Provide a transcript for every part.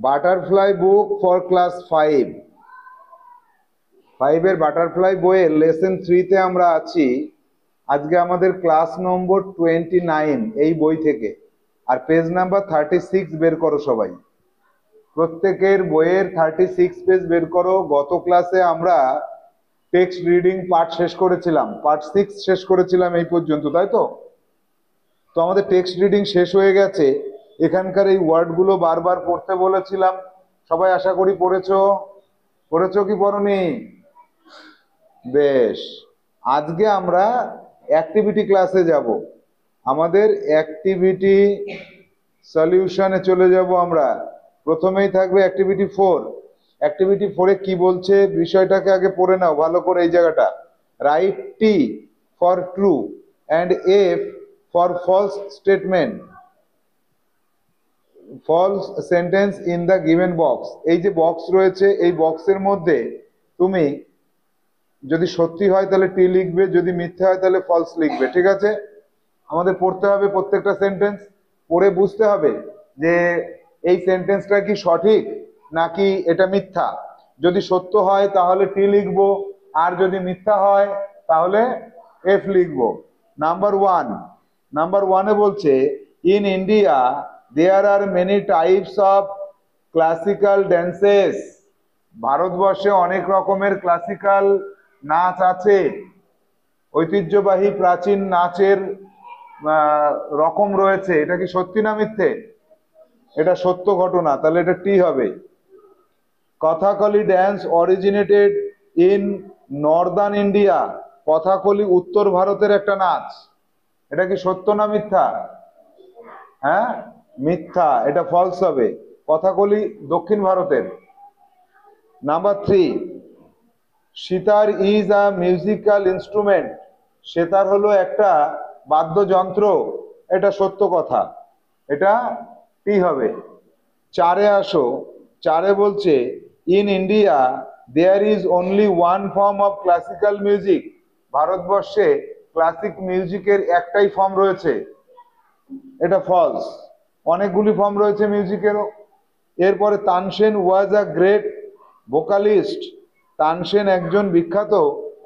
Butterfly book for class 5। ফাইভের butterfly বইয়ের lesson 3-তে আমরা আছি। আজকে আমাদের ক্লাস নম্বর 29 এই বই থেকে, আর পেজ নাম্বার 36 বের করো সবাই। প্রত্যেকের বইয়ের 36 পেজ বের করো। গত ক্লাসে আমরা টেক্সট রিডিং পার্ট শেষ করেছিলাম, পার্ট 6 শেষ করেছিলাম এই পর্যন্ত, তাই তো? তো আমাদের টেক্সট রিডিং শেষ হয়ে গেছে। এখানকার এই ওয়ার্ডগুলো বারবার পড়তে বলেছিলাম, সবাই আশা করি পড়েছো। পড়েছো কি পড়নি? বেশ, আজকে আমরা অ্যাক্টিভিটি ক্লাসে যাব। আমাদের অ্যাক্টিভিটি সলিউশনে চলে যাব আমরা। প্রথমেই থাকবে অ্যাক্টিভিটি 4। অ্যাক্টিভিটি 4-এ কি বলছে বিষয়টাকে আগে পড়ে নাও ভালো করে। এই জায়গাটা, write T for true and F for false statement, false sentence in the given box. এই যে বক্স রয়েছে, এই বক্সের মধ্যে তুমি যদি সত্যি হয় তাহলে টি লিখবে, যদি মিথ্যা হয় তাহলে ফলস লিখবে। ঠিক আছে? আমাদের পড়তে হবে প্রত্যেকটা সেন্টেন্স, পড়ে বুঝতে হবে যে এই সেন্টেন্সটা কি সঠিক নাকি এটা মিথ্যা। যদি সত্য হয় তাহলে টি লিখবো, আর যদি মিথ্যা হয় তাহলে এফ লিখবো। নাম্বার 1-এ বলছে, in India there are many types of classical dances. ভারতবর্ষে অনেক রকমের ক্লাসিক্যাল নাচ আছে, ঐতিহ্যবাহী প্রাচীন নাচের রকম রয়েছে। এটা কি সত্যি না মিথ্যে? এটা সত্য ঘটনা, তাহলে এটা টি হবে। Kathakali dance originated in Northern India. Kathakali উত্তর ভারতের একটা নাচ। এটা কি সত্য না মিথ্যা? হ্যাঁ, মিথ্যা, এটা ফলস হবে। কথাকলি দক্ষিণ ভারতের। Number 3, sitar is a musical instrument. Sitar হলো একটা বাদ্যযন্ত্র। এটা সত্য কথা, এটা টি হবে। 4-এ আসো। 4-এ বলছে, in India there is only one form of classical music. ভারতবর্ষে ক্লাসিক মিউজিকের একটাই ফর্ম রয়েছে। এটা ফলস, অনেকগুলি ফর্ম রয়েছে মিউজিকেরও। এরপরে, তানসেন ওয়াজ আ গ্রেট ভোকালিস্ট। তানসেন একজন বিখ্যাত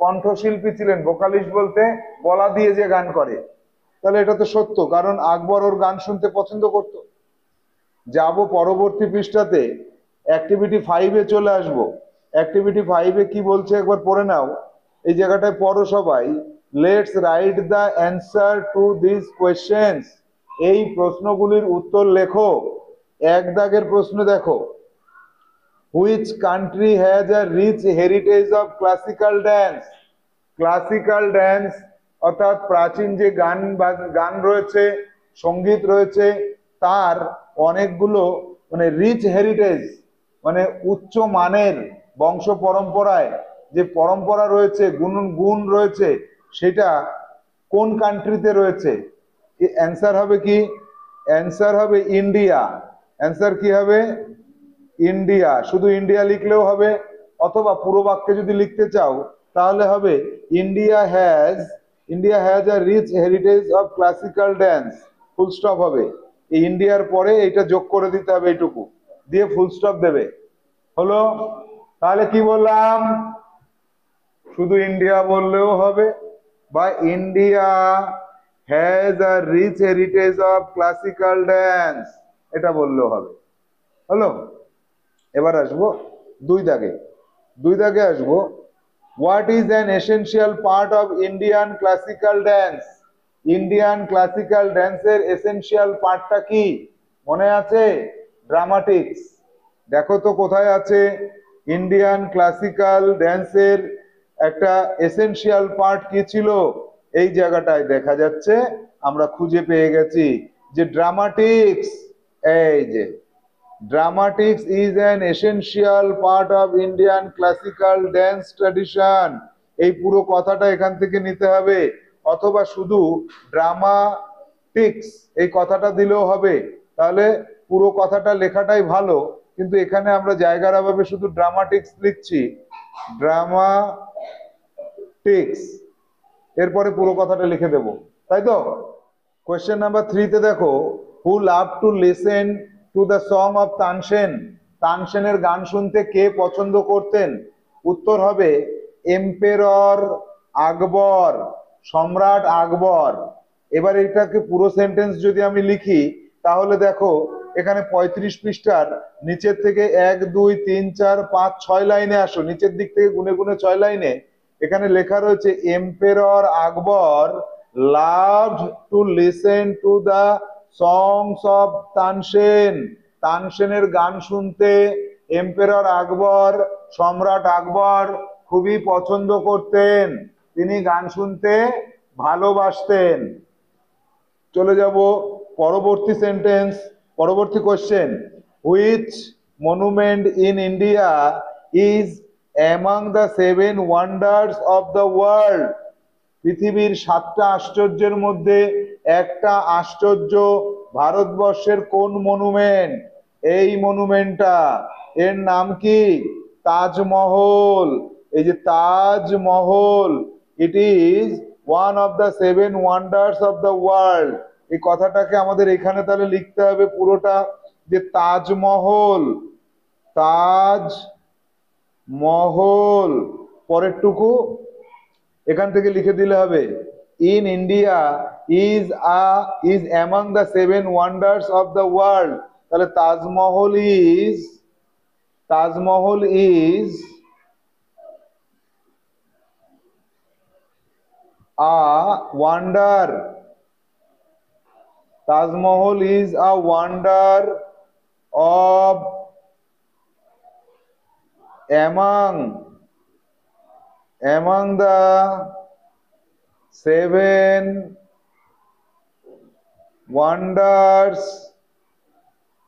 কণ্ঠশিল্পী ছিলেন। ভোকালিস্ট বলতে গলা দিয়ে যে গান করে। তাহলে এটা তো সত্য, কারণ আকবর ওর গান শুনতে পছন্দ করত। যাব পরবর্তী পৃষ্ঠাতে, অ্যাক্টিভিটি 5-এ চলে আসব। অ্যাক্টিভিটি 5-এ কি বলছে একবার পড়ে নাও। এই জায়গাটায় পড়ো সবাই। Let's write the answer to this questions. এই প্রশ্নগুলির উত্তর লেখো। 1 দাগের প্রশ্ন দেখো, which country has a rich heritage of classical dance. Classical dance অর্থাৎ প্রাচীন যে গান রয়েছে, সঙ্গীত রয়েছে, তার অনেকগুলো রিচ হেরিটেজ মানে উচ্চ মানের বংশ পরম্পরায় যে পরম্পরা রয়েছে, গুণ রয়েছে, সেটা কোন কান্ট্রিতে রয়েছে। অ্যান্সার হবে কি? অ্যান্সার হবে ইন্ডিয়া। অ্যান্সার কি হবে? ইন্ডিয়া। শুধু ইন্ডিয়া লিখলেও হবে, অথবা পুরো বাক্যে যদি লিখতে চাও তাহলে হবে India has a rich heritage of classical dance, full stop হবে। এই ইন্ডিয়ার পরে এটা যোগ করে দিতে হবে, এইটুকু দিয়ে ফুল স্টপ দেবে। হলো? তাহলে কি বললাম? শুধু ইন্ডিয়া বললেও হবে, বা India has a rich heritage of classical dance, এটা বললেও হবে। হলো? এবার আসবো 2 দাগে। 2 দাগে আসবো, what is an essential part of Indian classical dance. Indian classical ড্যান্সের এসেনশিয়াল পার্টটা কি মনে আছে? ড্রামাটিক্স। দেখো তো কোথায় আছে ইন্ডিয়ান ক্লাসিক্যাল ড্যান্সের একটা এসেনশিয়াল পার্ট কি ছিল? এই জায়গাটায় দেখা যাচ্ছে, আমরা খুঁজে পেয়ে গেছি যে ড্রামাটিক্স। এই যে dramatics is an essential part of Indian classical dance tradition। এই পুরো কথাটা এখান থেকে নিতে হবে, অথবা শুধু ড্রামাটিক্স এই কথাটা দিলেও হবে। তাহলে পুরো কথাটা লেখাটাই ভালো, কিন্তু এখানে আমরা জায়গার অভাবে শুধু ড্রামাটিক্স লিখছি। ড্রামাটিক্স, এরপরে পুরো কথাটা লিখে দেব, তাই তো? কোয়েশ্চেন নাম্বার 3-তে দেখো, who love to listen to the song of Tansen. তানসেনের গান শুনতে কে পছন্দ করতেন? উত্তর হবে এম্পেরর আকবর, সম্রাট আকবর। এবার এটাকে পুরো সেন্টেন্স যদি আমি লিখি তাহলে দেখো এখানে 35 পৃষ্ঠার নিচের থেকে 1 2 3 4 5 6 লাইনে আসো, নিচের দিক থেকে গুনে গুনে 6 লাইনে এখানে লেখা রয়েছে emperor Akbar loved to listen to the songs of Tansen. তানসেনের গান শুনতে এম্পেরর আকবর, সম্রাট আকবর খুবই পছন্দ করতেন, তিনি গান শুনতে ভালোবাসতেন। চলে যাব পরবর্তী সেন্টেন্স, পরবর্তী question. Which monument in India is among the 7 wonders of the world? পৃথিবীর 7টা আশ্চর্যের মধ্যে একটা আশ্চর্য ভারতবর্ষের কোন মনুমেন্ট? এই মনুমেন্টটা, এর নাম কি? তাজমহল। এই যে Taj Mahal, it is one of the 7 wonders of the world. এই কথাটাকে আমাদের এখানে তাহলে লিখতে হবে পুরোটা, যে তাজমহল, তাজমহল। পরেরটুকু এখান থেকে লিখে দিলে হবে in India is among the 7 wonders of the world. তাহলে Taj Mahal is a wonder, Taj Mahal is a wonder of among the 7 wonders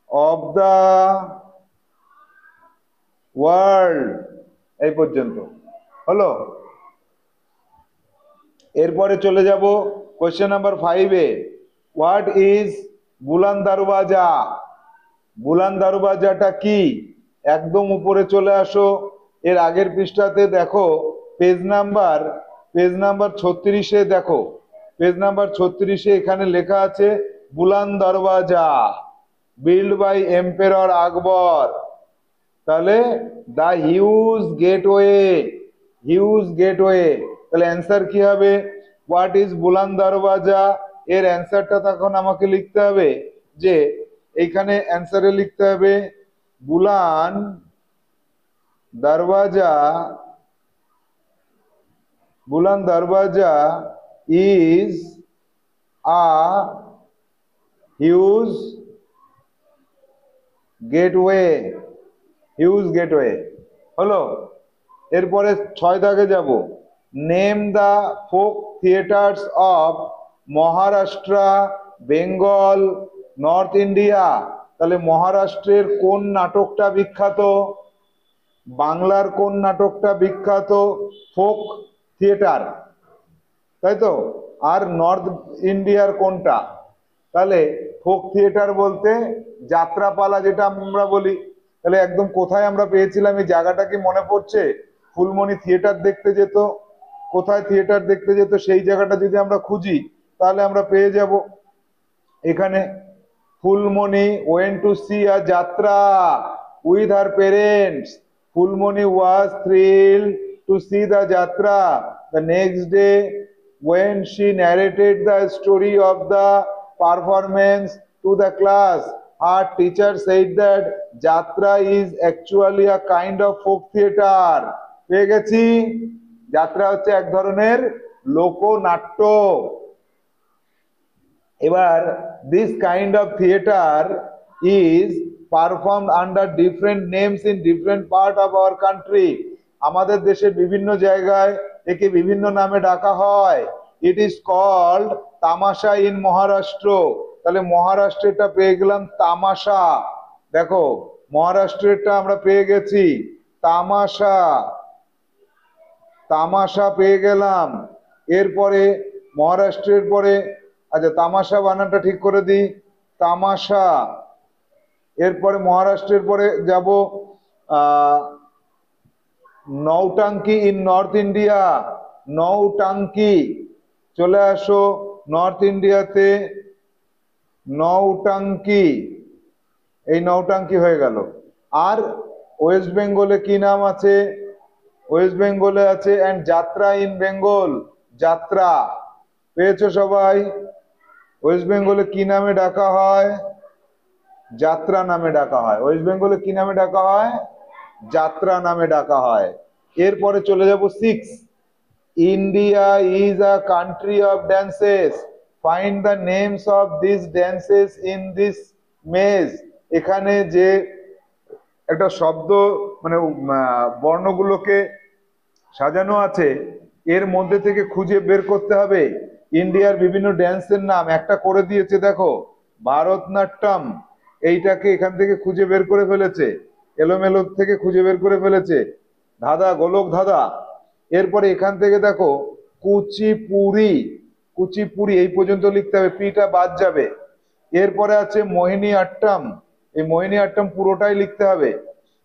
of the world। এই পর্যন্ত হলো। এরপরে চলে যাব কোশ্চেন নাম্বার 5-এ। What is বুলান দারওয়াজা? বুলান দারওয়াজাটা কি? একদম উপরে চলে আসো, এর আগের পৃষ্ঠাতে দেখো পেজ নাম্বার 36-এ দেখো, পেজ নাম্বার 36-এ এখানে লেখা আছে বুলান দরওয়াজা বিল্ড বাই এম্পেরর আকবর। তাহলে দা হিউজ গেটওয়ে, তাহলে অ্যান্সার কি হবে? হোয়াট ইজ বুলান দরওয়াজা? এর অ্যান্সারটা তখন আমাকে লিখতে হবে যে এইখানে অ্যান্সারে লিখতে হবে বুলান দরওয়াজা ইজ আ হিউজ গেটওয়ে হলো। এরপরে 6 দাগে যাব। Name the folk theatres of Maharashtra, Bengal, north India. তাহলে মহারাষ্ট্রের কোন নাটকটা বিখ্যাত? বাংলার কোন নাটকটা বিখ্যাত? ফোক থিয়েটার, তাই তো। আর নর্থ ইন্ডিয়ার কোনটা? তাহলে ফোক থিয়েটার বলতে যাত্রাপালা যেটা আমরা বলি। তাহলে একদম কোথায় আমরা পেয়েছিলাম এই জায়গাটা কি মনে পড়ছে? ফুলমণি থিয়েটার দেখতে যেত। কোথায় থিয়েটার দেখতে যেত সেই জায়গাটা যদি আমরা খুঁজি তাহলে আমরা পেয়ে যাব এখানে। Phulmoni went to see a jatra with her parents. Fulmoni was thrilled to see the jatra. The next day when she narrated the story of the performance to the class, her teacher said that jatra is actually a kind of folk theater. পেয়ে গেছি, যাত্রা হচ্ছে এক ধরনের লোকনাট্য। এবার this kind of theater is performed under different names in different part of our country. আমাদের দেশের বিভিন্ন জায়গায় একে বিভিন্ন নামে ডাকা হয়। It is called তামাশা in মহারাষ্ট্র। তাহলে মহারাষ্ট্রেরটা পেয়ে গেলাম তামাশা। দেখো মহারাষ্ট্রেরটা আমরা পেয়ে গেছি তামাশা পেয়ে গেলাম। এরপরে মহারাষ্ট্রের পরে, আচ্ছা তামাশা বানানটা ঠিক করে দিই, তামাশা। এরপরে মহারাষ্ট্রের পরে যাব নৌটাঙ্কি ইন নর্থ ইন্ডিয়া, নৌটাঙ্কি। চলে আসো নর্থ ইন্ডিয়াতে, নৌটাঙ্কি, এই নৌটাঙ্কি হয়ে গেল। আর ওয়েস্ট বেঙ্গলে কি নাম আছে? ওয়েস্ট বেঙ্গলে আছে অ্যান্ড যাত্রা ইন বেঙ্গল, যাত্রা। পেয়েছো সবাই? ওয়েস্ট বেঙ্গলে কি নামে ডাকা হয়? যাত্রা নামে ডাকা হয়। ওয়েস্ট বেঙ্গলে কি নামে ডাকা হয়? যাত্রা নামে ডাকা হয়। এরপরে চলে যাব 6। India is a country of dances, find the names of this dances in this maze. এখানে যে একটা শব্দ মানে বর্ণগুলোকে সাজানো আছে, এর মধ্যে থেকে খুঁজে বের করতে হবে ইন্ডিয়ার বিভিন্ন ড্যান্সের নাম। একটা করে দিয়েছে দেখো, ভারতনাট্যম। এইটাকে এখান থেকে খুঁজে বের করে ফেলেছে, এলোমেলো থেকে খুঁজে বের করে ফেলেছে। ধাঁধা, গোলক ধাঁধা। এরপরে এখান থেকে দেখো কুচিপুড়ি, কুচিপুড়ি এই পর্যন্ত লিখতে হবে, পিটা বাদ যাবে। এরপরে আছে মোহিনী আট্টম, এই মোহিনী আট্টম পুরোটাই লিখতে হবে।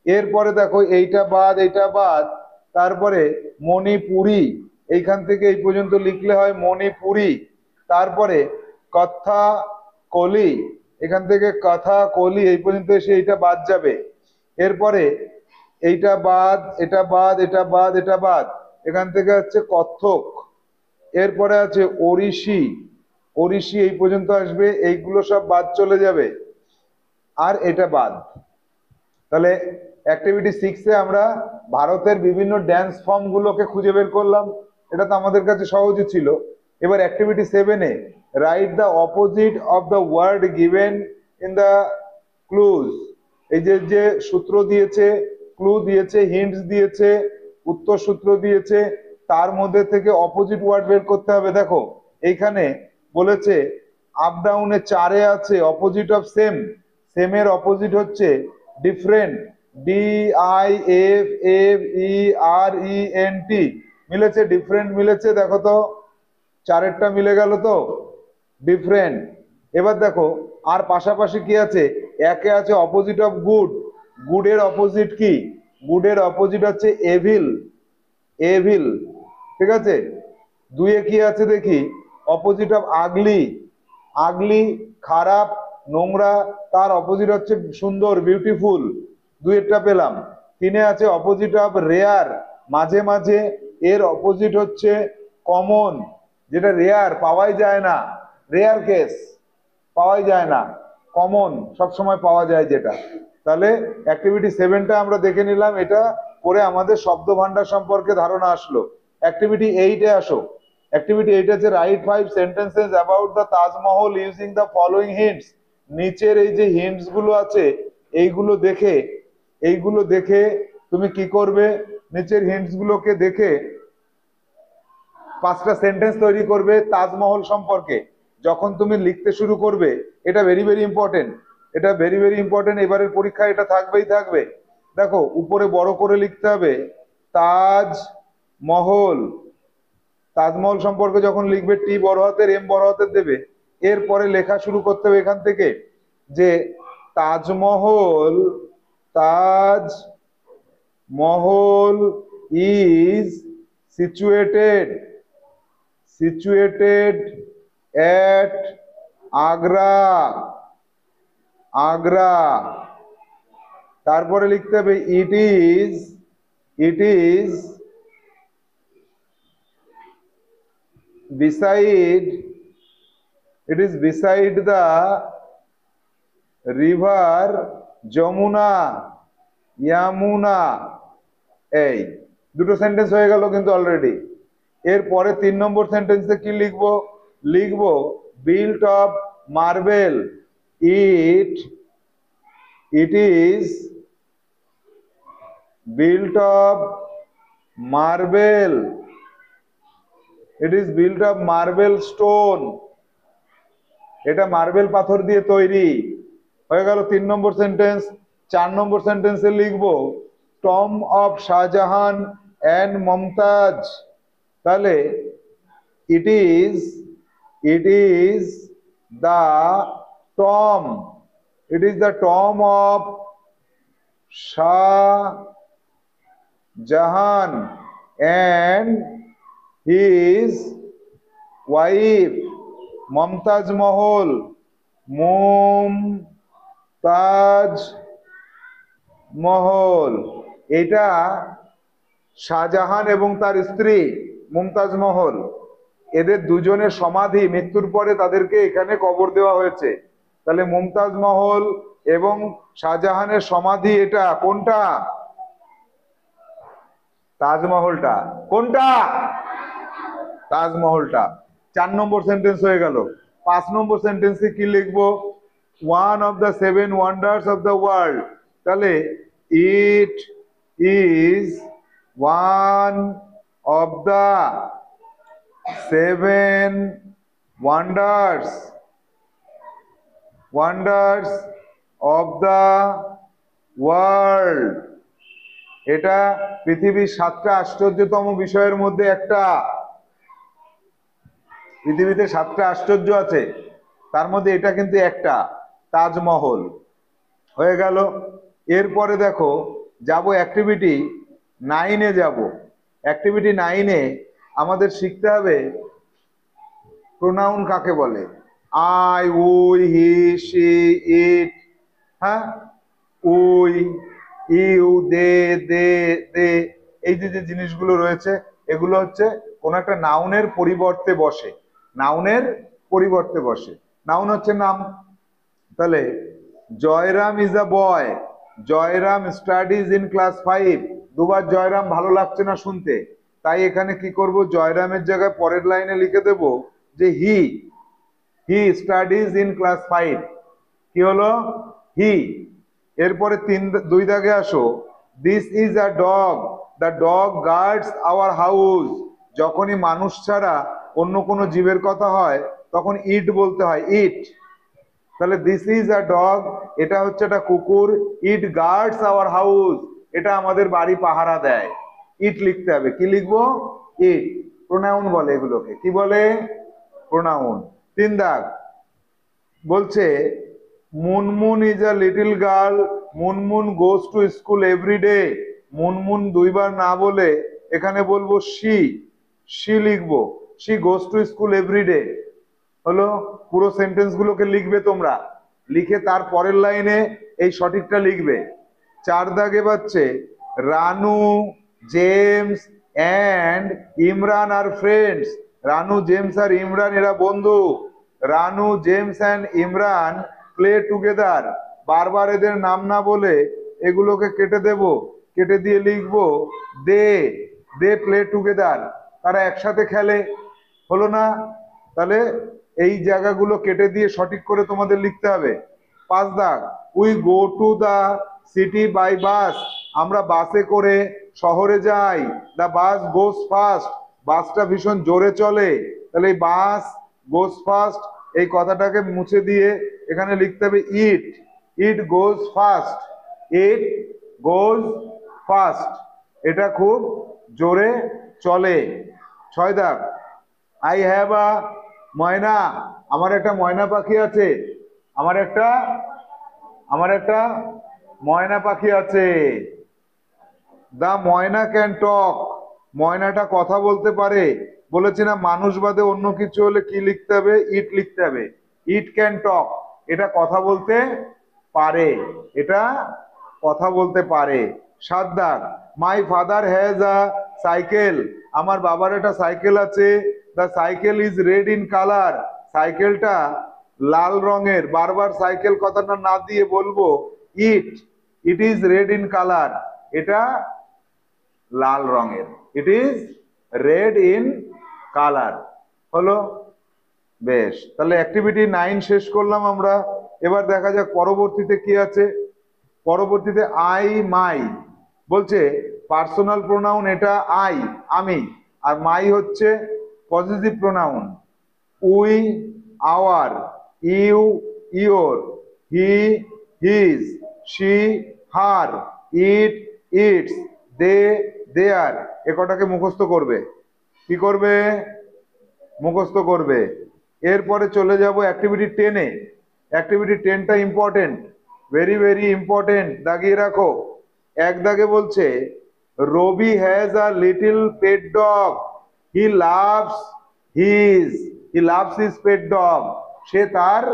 এরপরে দেখো এইটা বাদ, এইটা বাদ। তারপরে মণিপুরি, এইখান থেকে এই পর্যন্ত লিখলে হয় মণিপুরি। তারপরে কথা কলি, এখান থেকে কথা কলি এই পর্যন্ত এসে এইটা বাদ যাবে। এরপরে এইটা বাদ, এটা বাদ, এটা বাদ, এটা বাদ। এখান থেকে হচ্ছে কত্থক। এরপরে আছে ওড়িশি, ওড়িশি এই পর্যন্ত আসবে, এইগুলো সব বাদ চলে যাবে। আর এটা বাদ। তাহলে অ্যাক্টিভিটি 6-এ আমরা ভারতের বিভিন্ন ড্যান্স ফর্ম গুলোকে খুঁজে বের করলাম। এটা তো আমাদের কাছে সহজই ছিল। এবার অ্যাক্টিভিটি 7-এ write the opposite of the word given in the clues. এই যে যে সূত্র দিয়েছে, ক্লু দিয়েছে, হিন্টস দিয়েছে, উত্তর সূত্র দিয়েছে, তার মধ্যে থেকে অপোজিট ওয়ার্ড বের করতে হবে। দেখো এইখানে বলেছে আপ ডাউনে 4-এ আছে অপোজিট অফ সেম, সেমের অপোজিট হচ্ছে ডিফারেন্ট, DIFFERENT। মিলেছে, ডিফারেন্ট মিলেছে, দেখো তো 4-এরটা মিলে গেল তো, ডিফারেন্ট। এবার দেখো আর পাশাপাশি কি আছে, একে আছে অপোজিট অফ গুড, গুডের অপোজিট কি? গুডের অপোজিট হচ্ছে এভিল, এভিল, ঠিক আছে। 2-এ কি আছে দেখি, অপোজিট অফ আগলি, আগলি খারাপ, নোংরা, তার অপোজিট হচ্ছে সুন্দর, বিউটিফুল। 2-এরটা পেলাম। 3-এ আছে অপোজিট অফ রেয়ার, মাঝে মাঝে, এর অপোজিট হচ্ছে কমন, যেটা রেয়ার, পাওয়াই যায় না, রেয়ার কেস, পাওয়াই যায় না, কমন সবসময় পাওয়া যায় যেটা। তাহলে অ্যাক্টিভিটি 7টা আমরা দেখে নিলাম, এটা করে আমাদের শব্দ ভান্ডার সম্পর্কে ধারণা আসলো। অ্যাক্টিভিটি 8-এ আসো। অ্যাক্টিভিটি 8 আছে right 5 sentences about the Taj Mahal using the following hints. নিচের এই যে হিন্টস গুলো আছে এইগুলো দেখে, এইগুলো দেখে তুমি কি করবে, নিচের হিন্টস গুলোকে দেখে 5টা সেন্টেন্স তৈরি করবে তাজমহল সম্পর্কে। যখন তুমি লিখতে শুরু করবে, এটা ভেরি ভেরি ইম্পর্টেন্ট, এটা ভেরি ভেরি ইম্পর্টেন্ট, এবারের পরীক্ষায় এটা থাকবেই থাকবে। দেখো উপরে বড় করে লিখতে হবে তাজমহল, তাজমহল সম্পর্কে যখন লিখবে টি বড় হাতের, এম বড় হাতের দেবে। এরপরে লেখা শুরু করতে হবে এখান থেকে যে Taj Mahal, Taj Mahal is situated, situated at Agra, Agra. তারপরে লিখতে হবে it is, it is beside, it is beside the river Yamuna, Yamuna. এই দুটো সেন্টেন্স হয়ে গেল কিন্তু অলরেডি। এরপরে 3 নম্বর সেন্টেন্সে কি লিখবো, লিখবো built of marble, it, it is built of marble, it is built of marble stone, এটা মার্বেল পাথর দিয়ে তৈরি। হয়ে গেল 3 নম্বর সেন্টেন্স। 4 নম্বর সেন্টেন্সে লিখবো tomb of Shah Jahan and Mumtaz. তাহলে it is, it is the tomb, it is the tomb of Shah Jahan and his wife Mumtaz Mahal, Mumtaz মহল। এটা শাহজাহান এবং তার স্ত্রী মুমতাজ মহল, এদের দুজনের সমাধি, মৃত্যুর পরে তাদেরকে এখানে কবর দেওয়া হয়েছে। তাহলে মুমতাজ মহল এবং শাহজাহানের সমাধি এটা কোনটা? তাজমহলটা। কোনটা? তাজমহলটা। 4 নম্বর সেন্টেন্স হয়ে গেল। 5 নম্বর সেন্টেন্সে কি লিখবো? One of the 7 wonders of the world. তাহলে it is one of the 7 wonders wonders of the world. এটা পৃথিবীর 7টা আশ্চর্যতম বিষয়ের মধ্যে একটা। পৃথিবীতে 7টা আশ্চর্য আছে, তার মধ্যে এটা কিন্তু একটা, তাজমহল। হয়ে গেল। এরপরে দেখো, যাব অ্যাক্টিভিটি 9-এ যাব। অ্যাক্টিভিটি 9-এ আমাদের শিখতে হবে প্রোনাউন কাকে বলে। আই, উই, হি, শি, ইট, হ্যাঁ, উই, ইউ, দে, দে, এই যে জিনিসগুলো রয়েছে, এগুলো হচ্ছে কোন একটা নাউনের পরিবর্তে বসে। নাউনের পরিবর্তে বসে। নাউন হচ্ছে নাম। তাহলে Jayram is a boy. Jayram studies in class 5। দুবার জয়রাম ভালো লাগছে না শুনতে, তাই এখানে কি করব, জয়রামের জায়গায় পরের লাইনে লিখে দেব যে হি স্টাডিজ ইন ক্লাস 5। কি হলো? হি। এরপরে 2 দাগে আসো। This is a dog, the dog guards our house. যখনই মানুষ ছাড়া অন্য কোনো জীবের কথা হয় তখন ইট বলতে হয়, ইট। তাহলে দিস ইজ আ ডগ, এটা হচ্ছে একটা কুকুর। ইট গার্ডস আওয়ার হাউস, এটা আমাদের বাড়ি পাহারা দেয়। ইট লিখতে হবে। কি লিখবো? ইট। প্রোনাউন বলে এগুলোকে, কি বলে? প্রোনাউন। 3 দাগ বলছে Munmun is a little girl, Munmun goes to school every day. Munmun 2 বার না বলে এখানে বলবো শি লিখবো। She goes to school every day. হলো। পুরো সেন্টেন্স গুলোকে লিখবে তোমরা, লিখে তার পরের লাইনে এই সঠিকটা লিখবে। 4 দাগে পাচ্ছে Ranu, James and Imran are friends. Ranu, James আর ইমরান এরা বন্ধু। Ranu, James and Imran play together. বারবার এদের নাম না বলে এগুলোকে কেটে দেব, কেটে দিয়ে লিখবো দে প্লে টুগেদার। তারা একসাথে খেলে। হলো না? তাহলে এই জায়গাগুলো কেটে দিয়ে সঠিক করে তোমাদের লিখতে হবে। 5 দাগ we go to the city by bus. আমরা বাসে করে শহরে যাই। দা বাস গোস ফাস্ট, বাসটা ভীষণ জোরে চলে। তাহলে এই বাস গোস ফাস্ট এই কথাটাকে মুছে দিয়ে এখানে লিখতে হবে ইট গোজ ফাস্ট। ইট গোজ ফাস্ট, এটা খুব জোরে চলে। 6 দাগ আই হ্যাভ আ ময়না, আমার একটা ময়না পাখি আছে। আমার একটা ময়না পাখি আছে। দা ময়না ক্যান টক, ময়নাটা কথা বলতে পারে। বলেছি না, মানুষ বাদে অন্য কিছু হলে কি লিখতে হবে? ইট লিখতে হবে। ইট ক্যান টক, এটা কথা বলতে পারে, এটা কথা বলতে পারে। 7 দাগ my father has a cycle, আমার বাবার একটা সাইকেল আছে। The cycle is red in colour, সাইকেলটা লাল রঙের। বারবার সাইকেল কথাটা না দিয়ে বলবো it is red in colour, এটা লাল রঙের। It is red in colour. হলো? বেশ, তাহলে অ্যাক্টিভিটি 9 শেষ করলাম আমরা। এবার দেখা যাক পরবর্তীতে কি আছে। পরবর্তীতে আই, মাই বলছে পার্সোনাল প্রোনাউন, এটা আই আমি, আর মাই হচ্ছে positive pronoun. We our, you your, he his, she her, it its, they their. এ কটাকে মুখস্থ করবে। কি করবে? মুখস্থ করবে। এরপরে চলে যাব অ্যাক্টিভিটি 10-এ। অ্যাক্টিভিটি 10টা ইম্পর্টেন্ট, ভেরি ভেরি ইম্পর্টেন্ট, দাগিয়ে রাখো। 1 দাগে বলছে Ravi has a little pet dog, he loves his pet dog, সে তার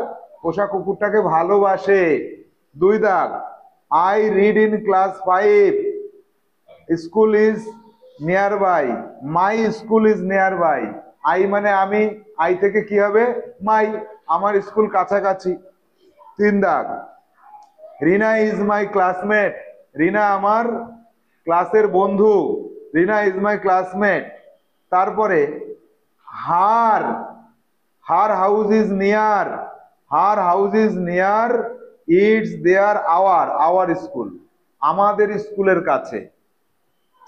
পোষা কুকুরটাকে ভালোবাসে। 2 দাগ I read in class 5. School is nearby. My school is nearby. I মানে আমি, I থেকে কি হবে my, আমার স্কুল কাছাকাছি। 3 দাগ, রিনা ইজ মাই ক্লাসমেট, রিনা আমার ক্লাসের বন্ধু, রিনা ইজ মাই ক্লাসমেট। তারপরে her, her house is near, her house is near its their our school, আমাদের স্কুলের কাছে।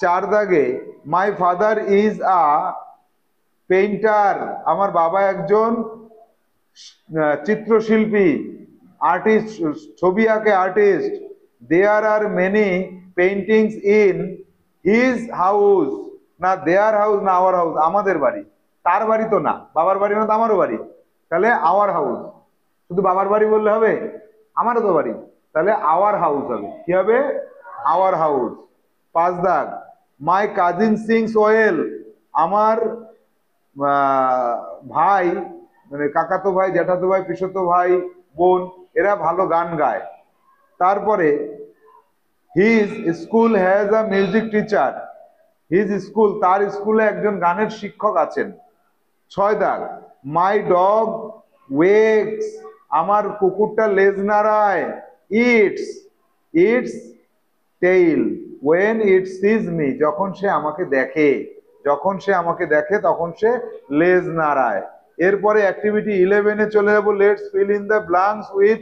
4 দাগে, my father is a painter, আমার বাবা একজন চিত্রশিল্পী, আর্টিস্ট, ছবি আঁকে artist. There are many paintings in his house, না দেয়ার হাউস না আওয়ার হাউস, আমাদের বাড়ি। তার বাড়ি তো না, বাবার বাড়ি না তো আমারও বাড়ি, তাহলে আওয়ার হাউস। শুধু বাবার বাড়ি বললে হবে? আমারও তো বাড়ি, তাহলে আওয়ার হাউস হবে। কি হবে? Our house. 5 দাগ, মাই কাজিন সিংস ওয়েল, আমার ভাই মানে কাকাতো ভাই, জ্যাঠাতো ভাই, পিসতো ভাই, বোন, এরা ভালো গান গায়। তারপরে his school has a music teacher, his school, তার স্কুলে একজন গানের শিক্ষক আছেন। 6 দাগ, মাই ডগ ওয়েগস, আমার কুকুরটা লেজ নাড়ায়। Its, its tail when it sees me, যখন সে আমাকে দেখে, যখন সে আমাকে দেখে তখন সে লেজ নাড়ায়। এরপরে অ্যাক্টিভিটি 11-এ চলে যাবো। Let's fill in the blanks with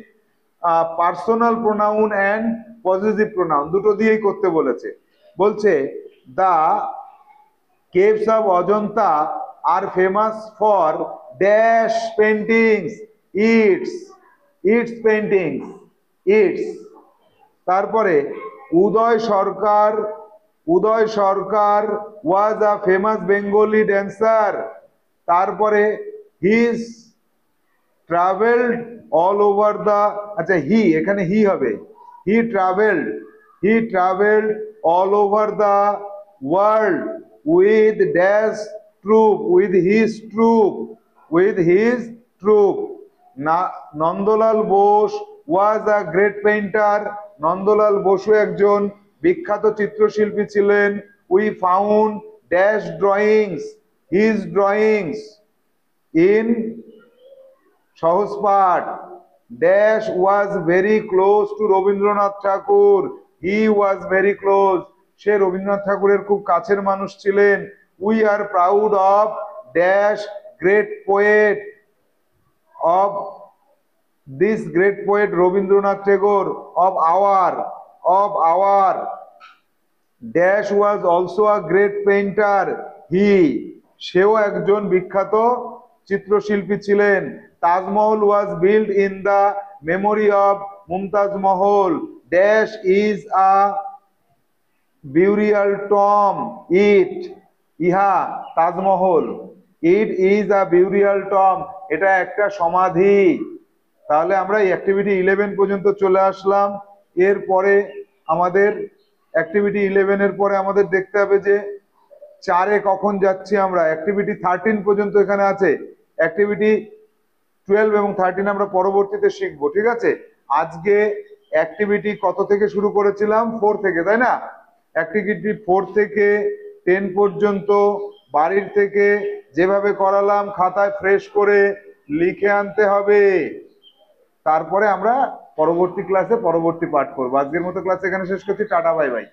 personal pronoun and positive pronoun, দুটো দিয়েই করতে বলেছে। বলছে the caves of Ajanta are famous for dash paintings, its, its paintings, its. তারপরে Uday Sarkar, Uday Sarkar was a famous Bengali dancer. তারপরে his travelled all over the, আচ্ছা he, এখানে he হবে, he travelled, he travelled all over the world with dash troupe, with his troupe, with his troop. Nandalal Bose was a great painter, Nandalal Basu একজন বিখ্যাত চিত্রশিল্পী ছিলেন। We found dash drawings, his drawings in Sahaj Path. Dash was very close to Rabindranath Thakur, he was very close, সে রবীন্দ্রনাথ ঠাকুরের খুব কাছের মানুষ ছিলেন। We are proud of dash great poet, of this great poet Rabindranath Thakur, of our. Dash was also a great painter, he, সেও একজন বিখ্যাত চিত্রশিল্পী ছিলেন। Taj Mahal was build in the memory of Mumtaz Mahal, dash is a burial tomb, it, ইহা Taj Mahal, it is a burial tomb, এটা একটা সমাধি। তাহলে আমরা অ্যাক্টিভিটি 11 পর্যন্ত চলে আসলাম। এরপরে আমাদের অ্যাক্টিভিটি 11-এর পরে আমাদের দেখতে হবে যে 4-এ কখন যাচ্ছি আমরা। অ্যাক্টিভিটি 13 পর্যন্ত এখানে আছে, অ্যাক্টিভিটি 12 এবং 13 আমরা পরবর্তীতে শিখবো, ঠিক আছে? আজকে অ্যাক্টিভিটি কত থেকে শুরু করেছিলাম? 4 থেকে, তাই না? অ্যাক্টিভিটি 4 থেকে 10 পর্যন্ত বাড়ির থেকে যেভাবে করালাম খাতায় ফ্রেশ করে লিখে আনতে হবে। তারপরে আমরা পরবর্তী ক্লাসে পরবর্তী পাঠ করবো। আজকের মতো ক্লাস এখানে শেষ করছি। Tata, bye bye.